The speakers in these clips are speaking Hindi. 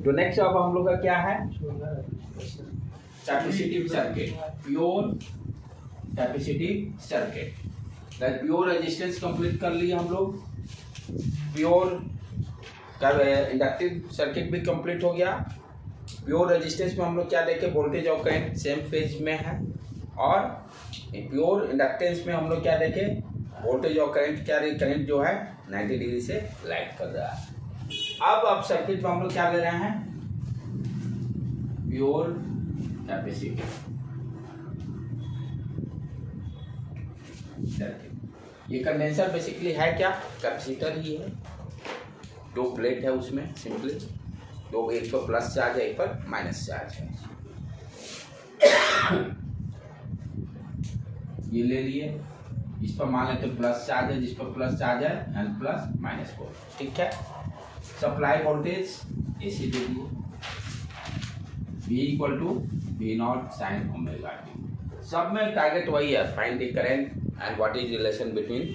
तो नेक्स्ट अब हम लोग का क्या है, capacitive circuit, pure capacitive circuit. Pure resistance complete कर लिए हम लोग, प्योर इंडक्टिव सर्किट भी कंप्लीट हो गया। प्योर रेजिस्टेंस में हम लोग क्या देखे, वोल्टेज और करंट सेम फेज में है, और प्योर इंडक्टेंस में हम लोग क्या देखे, वोल्टेज और करंट क्या, करंट जो है 90 डिग्री से लाइट कर रहा है। अब सर्किट में हम लोग क्या ले रहे हैं, प्योर कैपेसिटिव सर्किट। ये कंडेंसर बेसिकली है क्या, कैपेसिटर ही है। दो प्लेट है उसमें सिंपली, दो, एक पर प्लस चार्ज है, एक पर माइनस चार्ज है। ये ले लिए, इस पर मान लेते प्लस चार्ज है, जिस पर प्लस चार्ज है एंड प्लस माइनस को, ठीक है। सप्लाई वोल्टेज एसी दे दिए, V equal to V naught sine omega t. सब में टारगेट वही है, find the current and what is relation between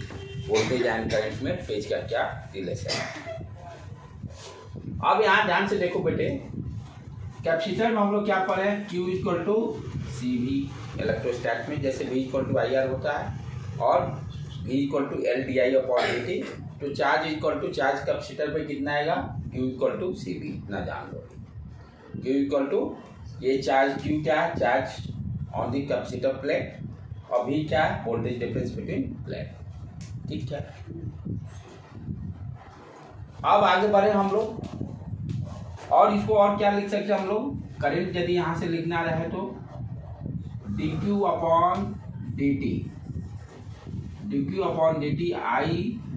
voltage and current में फेज का क्या रिलेशन है। अब यहाँ ध्यान से देखो बेटे, कैपेसिटर में हम लोग क्या पढ़े, Q इक्वल टू CV इलेक्ट्रोस्टैट में, जैसे V इक्वल टू IR होता है और V equal to LDI upon dt। तो charge equal to charge capacitor पे कितना आएगा, Q इक्वल टू CV, ना जान लो। Q इक्वल टू ये चार्ज, Q क्या है, charge on the capacitor plate, और V क्या है, वोल्टेज डिफरेंस बिटवीन प्लेट, ठीक है। अब आगे बढ़े हम लोग, और इसको और क्या लिख सकते हैं हम लोग, करंट यदि यहाँ से लिखना रहे तो dq upon dt, dq upon dt, I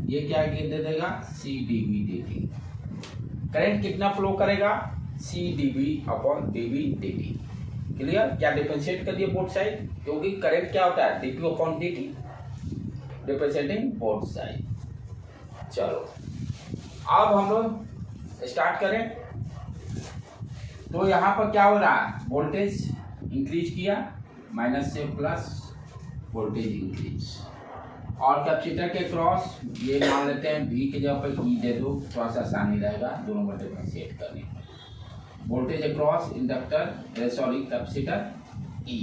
ये क्या दे देगा, C dv dt। करंट कितना फ्लो करेगा, C dv upon dv dt। Clear, क्या डिफरेंशिएट कर दिए बोथ साइड, क्योंकि करंट क्या होता है, dq upon dt, differentiating both side. चलो अब हम लोग स्टार्ट करें। तो यहाँ पर क्या हो रहा है, वोल्टेज इंक्रीज किया, माइनस से प्लस वोल्टेज इंक्रीज, और कैपेसिटर के क्रॉस ये मान लेते हैं V के जगह पर E दे दो, थोड़ा सा आसानी रहेगा दोनों में डिफरेंशिएट करने में। Voltage across inductor sorry capacitor E,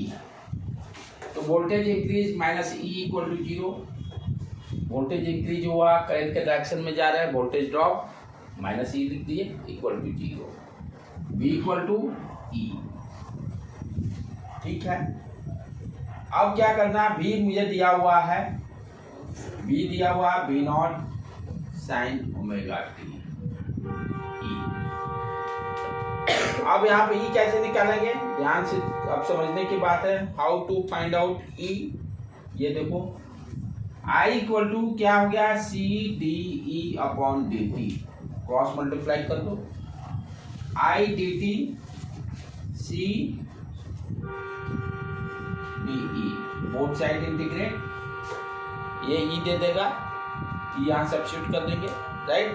तो voltage increase minus E equal to 0, voltage increase हुआ, करंट के डायरेक्शन में जा रहा है, वोल्टेज ड्रॉप माइनस E लिख दिए equal to 0, V equal to E, ठीक है। अब क्या करना, V मुझे दिया हुआ है, V दिया हुआ है V naught sine omega T E। अब यहाँ पे E कैसे निकालेंगे, ध्यान से अब समझने की बात है, how to find out E। ये देखो I इक्वल टू क्या हो गया, C D E upon D T, cross multiply कर दो, I D T C D E, both side integrate, ये E दे देगा, E यहाँ सब्स्टिट्यूट कर देंगे, राइट।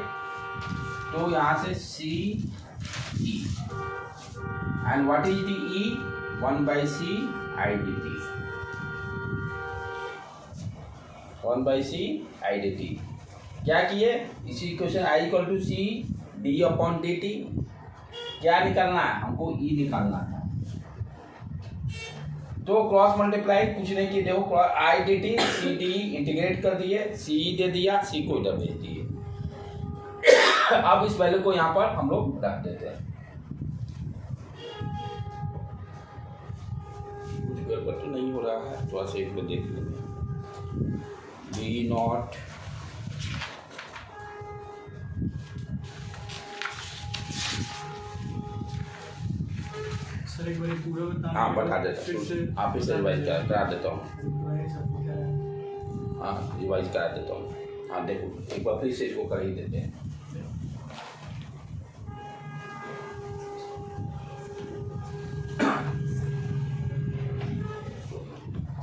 तो यहाँ से C E and what is the E, 1/C I dt, 1/C I dt। क्या किए, इसी equation I equal to C D upon dt, क्या निकालना है हमको, E निकालना है। तो क्रॉस मल्टीप्लाई कुछ नहीं किए, देखो I dt C D integrate कर दिए, C दे दिया, C को इधर भेज दिए। अब इस वैल्यू को यहाँ पर हम लोग रख देते हैं। कुछ गड़बड़ तो नहीं हो रहा है, थोड़ा सा एक बार देख लेंगे। V नॉट सर एक बार पूरा बताना। हाँ बता देता हूँ, आप इसे रिवाइज करा देता हूँ। हाँ रिवाइज करा देता हूँ। हाँ देखो एक बार फिर से इसको कर ही देते हैं।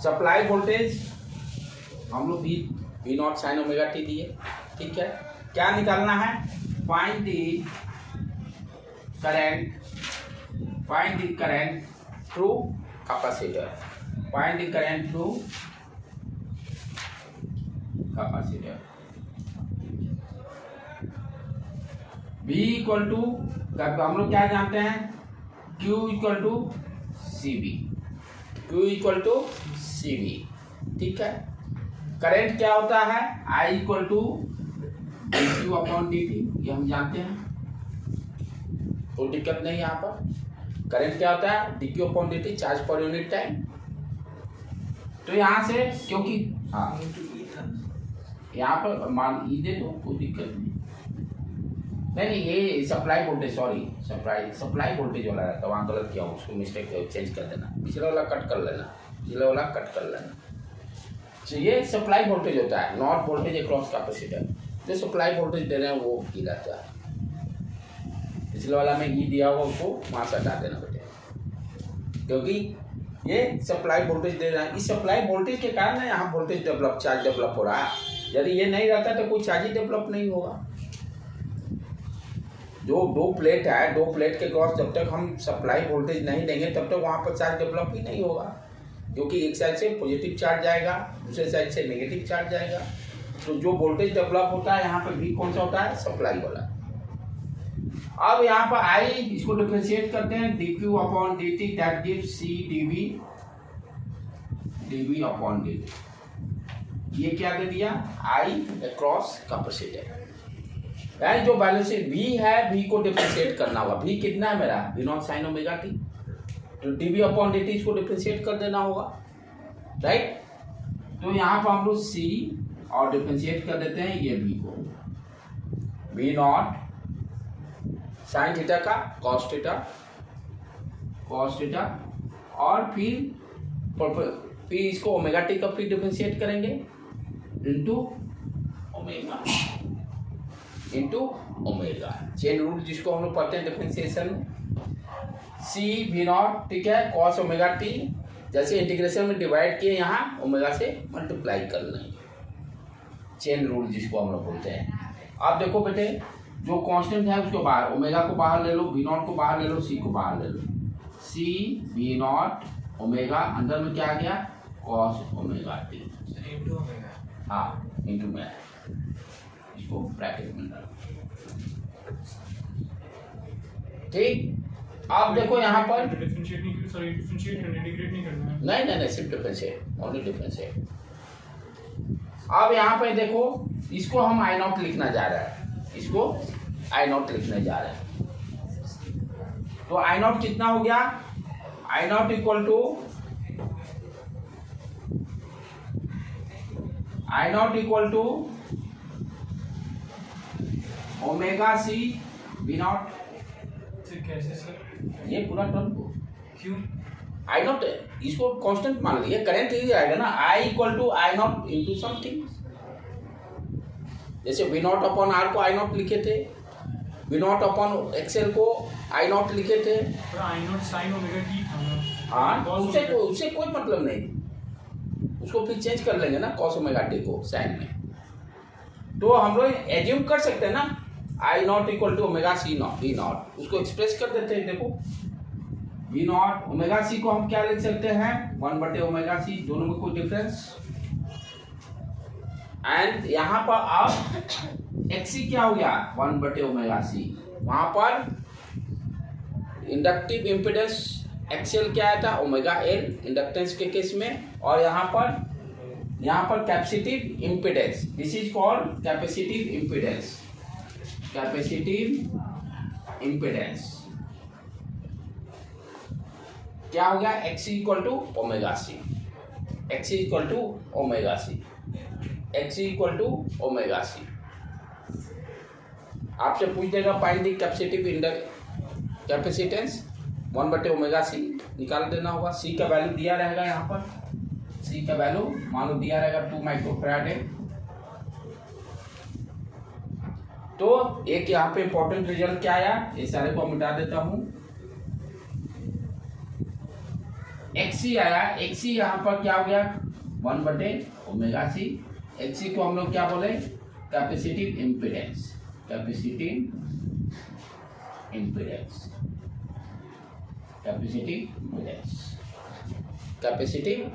सप्लाई वोल्टेज हम लोग V naught sine omega T दिए, ठीक है। क्या निकालना है, find the current, find the current through capacitor, find the current through capacitor। V equal to हम लोग क्या जानते हैं, Q equal to CV, Q equal to CV, ठीक है। करंट क्या होता है, I equal to dQ upon dt, ये हम जानते हैं, कोई दिक्कत नहीं यहाँ पर। करंट क्या होता है, dQ upon dt, charge per unit time. तो यहाँ से क्योंकि हाँ यहाँ पर मान ई दे दो, कोई दिक्कत नहीं, ये supply voltage, sorry supply voltage वाला रहता है, वहाँ गलत किया, उसको मिस्टेक चेंज कर देना, पिछले वाला कट कर लेना, पिछले वाला कट कर लेना। तो ये सप्लाई वोल्टेज होता है, नॉट वोल्टेज अक्रॉस कैपेसिटर। जो सप्लाई वोल्टेज दे रहे हैं वो ई रहता है, पिछले वाला में ई दिया हुआ उसको वहाँ से हटा देना बेटे, क्योंकि ये सप्लाई वोल्टेज दे रहा है। इस सप्लाई वोल्टेज के कारण यहाँ वोल्टेज डेवलप, चार्ज डेवलप हो रहा है। यदि ये नहीं रहता तो कोई चार्ज ही डेवलप नहीं होगा। जो दो प्लेट है, दो प्लेट के क्रॉस जब तक हम सप्लाई वोल्टेज नहीं देंगे तब तक वहाँ पर चार्ज डेवलप ही नहीं होगा, क्योंकि एक साइड से पॉजिटिव चार्ज जाएगा, दूसरे साइड से नेगेटिव चार्ज जाएगा। तो जो वोल्टेज डेवलप होता है यहाँ पर भी कौन सा होता है, सप्लाई वाला। अब यहाँ पर आई, इसको डिफरेंशिएट करते हैं, dQ upon dt, that gives C dV upon dt। ये क्या दे दिया, I अक्रॉस कैपेसिटर। यानी जो वैल्यू से V है, V को डिफरेंशिएट करना होगा। V कितना है मेरा, V0 sin ओमेगा t, तो dV अपॉन dt इसको डिफरेंशिएट कर देना होगा, राइट। तो यहाँ पर हम लोग C और डिफरेंशिएट कर देते हैं ये V को, V0 साइन थीटा का कॉस थीटा, और फिर इसको ओमेगा टी का फिर डिफरेंशिएट करेंगे इंटू ओमेगा, चेन रूल जिसको हम लोग पढ़ते हैं डिफरेंशिएशन में। C V0, ठीक है, कॉस ओमेगा टी, जैसे इंटीग्रेशन में डिवाइड किए यहाँ ओमेगा से मल्टीप्लाई कर लेंगे, चेन रूल जिसको हम लोग बोलते हैं। आप देखो बेटे, जो कांस्टेंट है उसको बाहर, ओमेगा को बाहर ले लो, V0 को बाहर ले लो, C को बाहर ले लो, C V0 ओमेगा, अंदर में क्या आ गया, कॉस ओमेगा टी, हाँ इंटू में, इसको ब्रैकेट में डालो, ठीक। आप देखो यहाँ पर डिफरेंशिएट इंटीग्रेट नहीं करना है, नहीं सिर्फ डिफरेंशिएट, ओनली डिफरेंशिएट। अब यहाँ पे देखो, इसको हम I0 लिखना जा रहा है, इसको I0 लिखने जा रहे हैं। तो I0 कितना हो गया, I0 equal to omega C V0। कैसे सर, ये पूरा टर्म को क्यों I0 इसको कांस्टेंट मान लिया, करंट ही आएगा ना, I equal to I0 into something. जैसे V0 अपॉन R को I0 लिखे थे, V0 अपॉन XL को I0 लिखे थे, पर I0 sin ओमेगा t था ना। हाँ, उससे कोई मतलब नहीं, उसको फिर चेंज कर लेंगे ना cos ओमेगा t को साइन में। तो हम लोग एज्यूम कर सकते हैं ना, I0 equal to omega C naught V0, उसको एक्सप्रेस कर देते हैं। देखो V0 ओमेगा C को हम क्या लिख सकते हैं, 1 ओमेगा C, दोनों में कोई डिफरेंस। एंड यहाँ पर अब XC क्या हो गया, 1 ओमेगा C, वहां पर इंडक्टिव इम्पिडेंस XL क्या आया था, ओमेगा L इंडक्टेंस के केस में, और यहाँ पर capacitive impedance, this is called capacitive impedance क्या हो गया, XC equal to omega C, XC equal to omega C, XC equal to omega C। आपसे पूछ देगा find the capacitance 1 omega C, निकाल देना होगा। C का वैल्यू दिया रहेगा, यहाँ पर C का वैल्यू मान लो दिया रहेगा 2 माइक्रोफैराड है। तो एक यहाँ पे इंपॉर्टेंट रिजल्ट क्या आया, ये सारे को मिटा देता हूँ। XC आया, XC यहाँ पर क्या हो गया, 1 ओमेगा C। XC को हम लोग क्या बोले, कैपेसिटिव इम्पिडेंस, कैपेसिटिव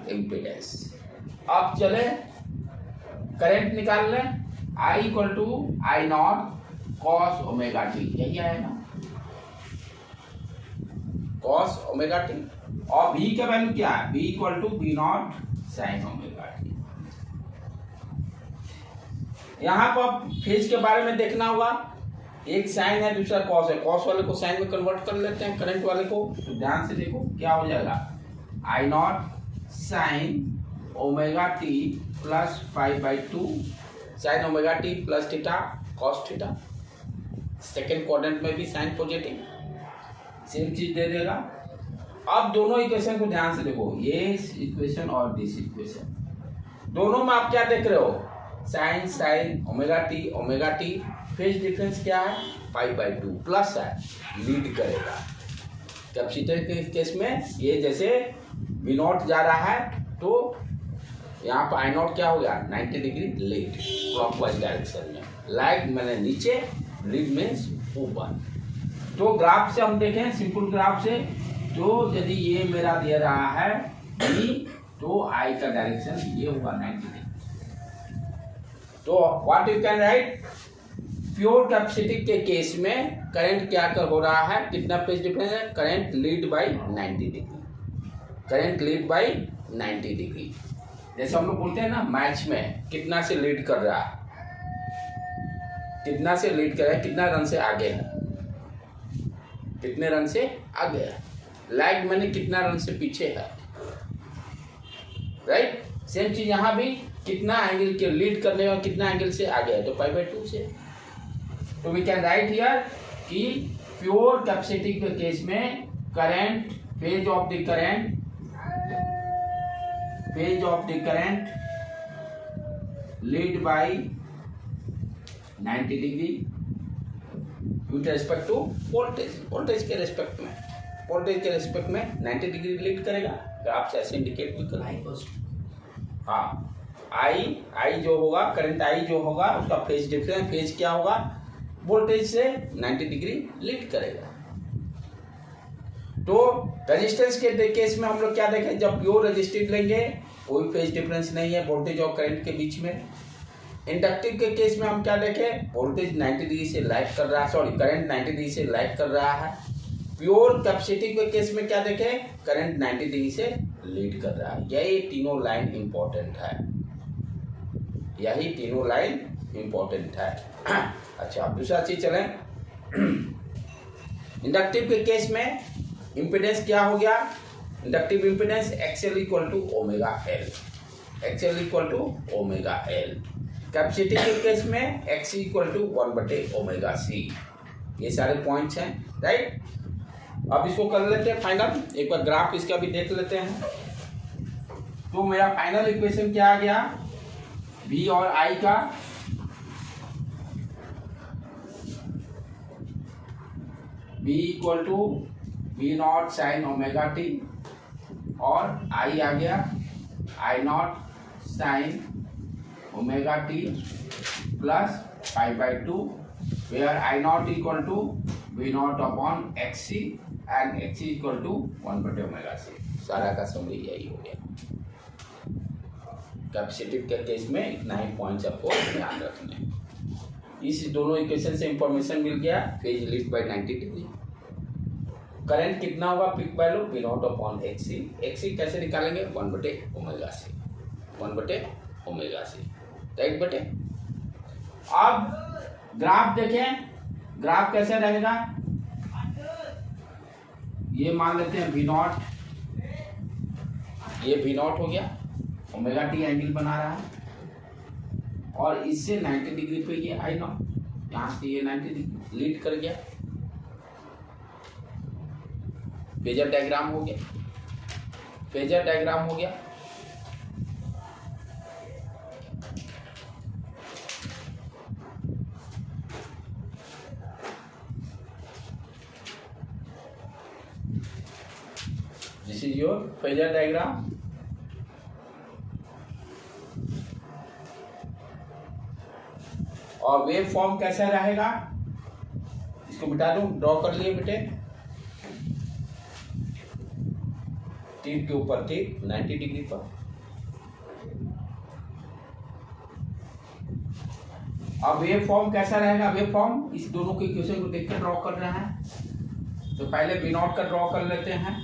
इम्पिडेंस। अब चले करंट निकाल लें, I equal to I0 cos omega t, यही आएगा कॉस ओमेगा टी। और v का वैल्यू क्या है, v equal to B naught sine omega t. यहाँ पर फेज के बारे में देखना होगा, एक साइन है दूसरा कॉस है, कॉस वाले को साइन में कन्वर्ट कर लेते हैं करंट वाले को, तो ध्यान से देखो क्या हो जाएगा, I naught sine omega t plus 5/2 sine omega t plus theta cos theta. Second quadrant में भी साइन पॉजिटिव, सेम चीज दे देगा। अब दोनों इक्वेशन को ध्यान से देखो, ये इक्वेशन और दिस इक्वेशन, दोनों में आप क्या देख रहे हो, sine sine omega t, phase difference क्या है 5/2 प्लस है, लीड करेगा। कैपेसिटर के केस में ये जैसे V नॉट जा रहा है तो यहाँ पर I नॉट क्या हो गया 90 डिग्री लीड क्लॉकवाइज डायरेक्शन में, लाइक मैंने नीचे, लीड मीन्स ऊपर। तो ग्राफ से हम देखें, सिंपल ग्राफ से, तो यदि ये मेरा दे रहा है V, तो I का डायरेक्शन ये होगा 90 डिग्री। तो what you can write, pure capacitive के केस में करंट क्या कर हो रहा है, कितना फेज डिफरेंस है, current lead by 90 degree, current lead by 90 degree. जैसे हम लोग बोलते हैं ना मैच में, कितना से लीड कर रहा है, कितना से लीड कर रहा है, कितना रन से आगे है, कितने रन से आगे है, लाइक मैंने कितना रन से पीछे है, राइट। सेम चीज यहाँ भी, कितना एंगल के लीड करने और कितना एंगल से आगे है, तो 5/2 से। तो वी कैन राइट हियर कि प्योर कैपेसिटिव के केस में current, phase of the current lead by 90 degree with respect to voltage, voltage के रिस्पेक्ट में 90 डिग्री लीड करेगा। तो आप ऐसे इंडिकेट भी करेंगे, हाँ आई जो होगा, करंट आई जो होगा, उसका फेज डिफरेंस, फेज क्या होगा, वोल्टेज से 90 डिग्री लीड करेगा। तो रेजिस्टेंस के केस में हम लोग क्या देखें, जब प्योर रेजिस्टिव लेंगे कोई फेज डिफरेंस नहीं है वोल्टेज और करंट के बीच में। इंडक्टिव के केस में हम क्या देखें, वोल्टेज 90 डिग्री से लैग कर रहा है, सॉरी करंट 90 डिग्री से लैग कर रहा है। प्योर कैपेसिटिव के केस में क्या देखें, करंट 90 डिग्री से लीड कर रहा है। यही तीनों लाइन इंपॉर्टेंट है, यही तीनों लाइन इंपॉर्टेंट है। अच्छा, अब दूसरा चीज चलें। इंडक्टिव के केस में इंपेडेंस क्या हो गया, inductive impedance XL equal to omega L, XL equal to omega L. Capacitive के केस में XC इक्वल टू 1/ओमेगा C। ये सारे पॉइंट्स हैं, राइट। अब इसको कर लेते हैं फाइनल, एक बार ग्राफ इसका भी देख लेते हैं। तो मेरा फाइनल इक्वेशन क्या आ गया, V और I का V equal to V naught sine omega t, और I आ गया I naught sine omega t plus 5/2, where I naught equal to V naught upon XC and XC equal to 1/ओमेगा C। सारा का समरी यही हो गया। कैपेसिटिव के केस में इतना ही पॉइंट्स आपको ध्यान रखने। इस दोनों इक्वेशन से इंफॉर्मेशन मिल गया, phase lead by 90 degree. Current कितना होगा, peak value V naught upon XC, XC कैसे निकालेंगे 1/ओमेगा C, 1/ओमेगा C, राइट बेटे। अब ग्राफ देखें, ग्राफ कैसे रहेगा, ये मान लेते हैं V नॉट, ये V नॉट हो गया, ओमेगा टी एंगल बना रहा है, और इससे 90 डिग्री पे ये I नॉट, यहाँ से ये 90 डिग्री लीड कर गया। फेजर डायग्राम हो गया, फेजर डायग्राम हो गया। This is your phasor diagram. और वेव फॉर्म कैसा रहेगा, इसको बिठा दूं, ड्रॉ कर लिए बेटे, टिप के ऊपर टिप 90 डिग्री पर। अब वेव फॉर्म कैसा रहेगा? वेव फॉर्म इस दोनों के इक्वेशन को देख कर ड्रॉ कर रहे हैं, तो पहले बी नॉट का ड्रॉ कर लेते हैं।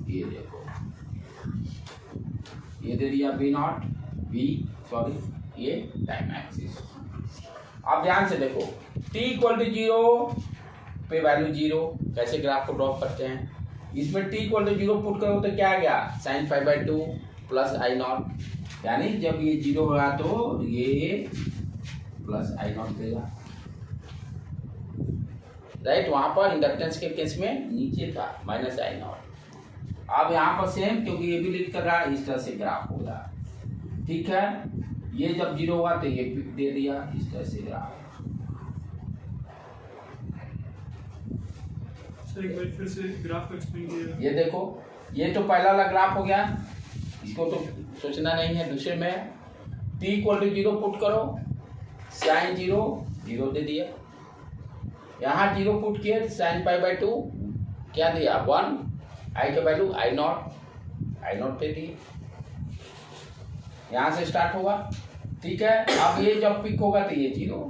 ये देखो, ये दे दिया बी नॉट, ये टाइम एक्सिस। अब ध्यान से देखो, t इक्वल टू 0 पे वैल्यू 0, कैसे ग्राफ को ड्रॉ करते हैं? इसमें t इक्वल टू 0 पुट करो तो क्या आ गया? sin pi by 2 plus I not, यानी जब ये 0 होगा तो ये प्लस आई नॉट देगा, राइट। वहां पर इंडक्टेंस के केस में नीचे था माइनस आई नॉट। अब यहाँ पर सेम, क्योंकि ये भी लीड कर रहा है, इस तरह से ग्राफ होगा, ठीक है। ये जब 0 हुआ तो ये पिक दे दिया, इस तरह से ग्राफ। सर एक बार फिर से ग्राफ को एक्सप्लेन कीजिए। ये देखो, ये तो पहला वाला ग्राफ हो गया, इसको तो सोचना नहीं है। दूसरे में t इक्वल टू 0 पुट करो, साइन 0 दे दिया, यहाँ 0 पुट किए, साइन पाई बाई 2 क्या दिया? 1, आई का वैल्यू आई नॉट दे दिए। यहाँ से स्टार्ट होगा, ठीक है। अब ये जब पिक होगा तो ये 0।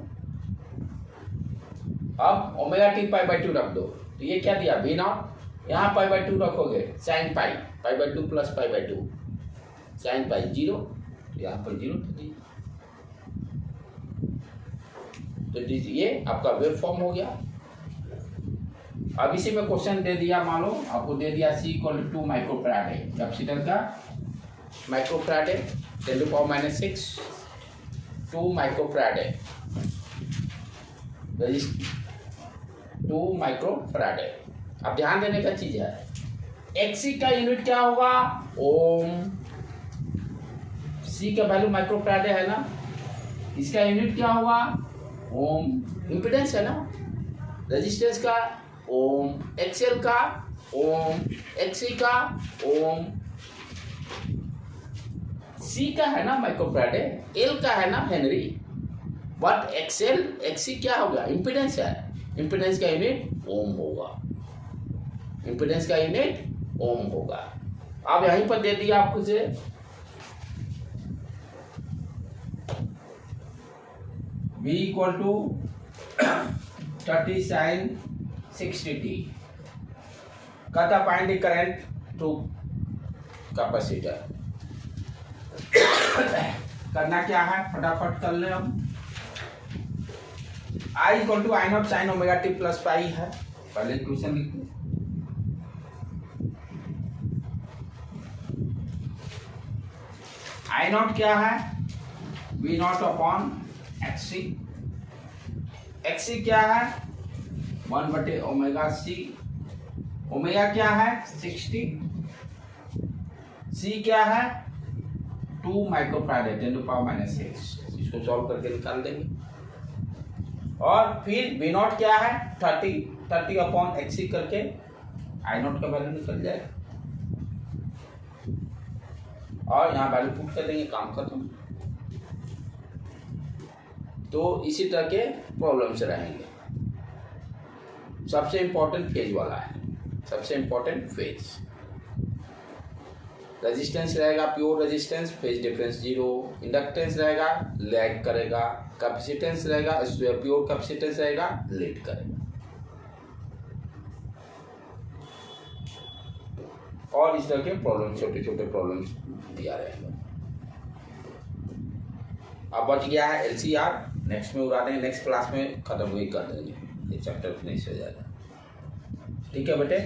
अब ओमेगा टी पाई बाई 2 रख दो, तो ये क्या दिया? B naught. यहाँ पाई बाई 2 रखोगे, sine pi by 2 plus pi by 2, sine pi 0, तो यहाँ पर 0 दे दिए। तो ये आपका वेव फॉर्म हो गया। अब इसी में क्वेश्चन दे दिया, मान लो आपको दे दिया C इक्वल टू 2 माइक्रोफैराड है, कैपेसिटर का माइक्रोफैराड है, 10 टू पावर माइनस 6 2 माइक्रोफैराड है, 2 माइक्रोफैराड है। अब ध्यान देने का चीज है, XC का यूनिट क्या होगा? ओम। C का वैल्यू माइक्रोफैराड है ना, इसका यूनिट क्या होगा? ओम। इम्पीडेंस है ना, रेजिस्टेंस का ओम, XL का ओम, XC का ओम। C का है ना माइक्रोफैराड है, L का है ना हेनरी, बट XL XC क्या होगा? इम्पीडेंस है, इम्पीडेंस का यूनिट ओम होगा, इम्पीडेंस का यूनिट ओम होगा। अब यहीं पर दे दिया आपको से V equal to 30 sin 60t, कहता find the current to capacitor. करना क्या है, फटाफट कर ले। हम I equal to I naught sine omega t plus pi है, पहले इक्वेशन लिख लो। आई नॉट क्या है? V naught upon XC। XC क्या है? 1 बटे ओमेगा C। ओमेगा क्या है? 60। C क्या है? 2 माइक्रोफैराड है, 10 टू पावर माइनस 6। इसको सॉल्व करके निकाल देंगे। और फिर V नॉट क्या है? 30 अपॉन XC करके आई नॉट का वैल्यू निकल जाएगा, और यहाँ वैल्यू पुट कर देंगे, काम खत्म। तो इसी तरह के प्रॉब्लम्स रहेंगे। सबसे इंपॉर्टेंट फेज वाला है, सबसे इंपॉर्टेंट फेज। रेजिस्टेंस रहेगा pure resistance, phase difference 0। Inductance रहेगा लैग करेगा, कैपेसिटेंस रहेगा प्योर कैपेसिटेंस रहेगा लीड करेगा। और इस तरह के प्रॉब्लम, छोटे छोटे प्रॉब्लम्स दिया रहेगा। अब बच गया है LCR, नेक्स्ट में उड़ा देंगे, नेक्स्ट क्लास में खत्म वही कर देंगे, ये चैप्टर फिनिश हो जाएगा। ठीक है बेटे।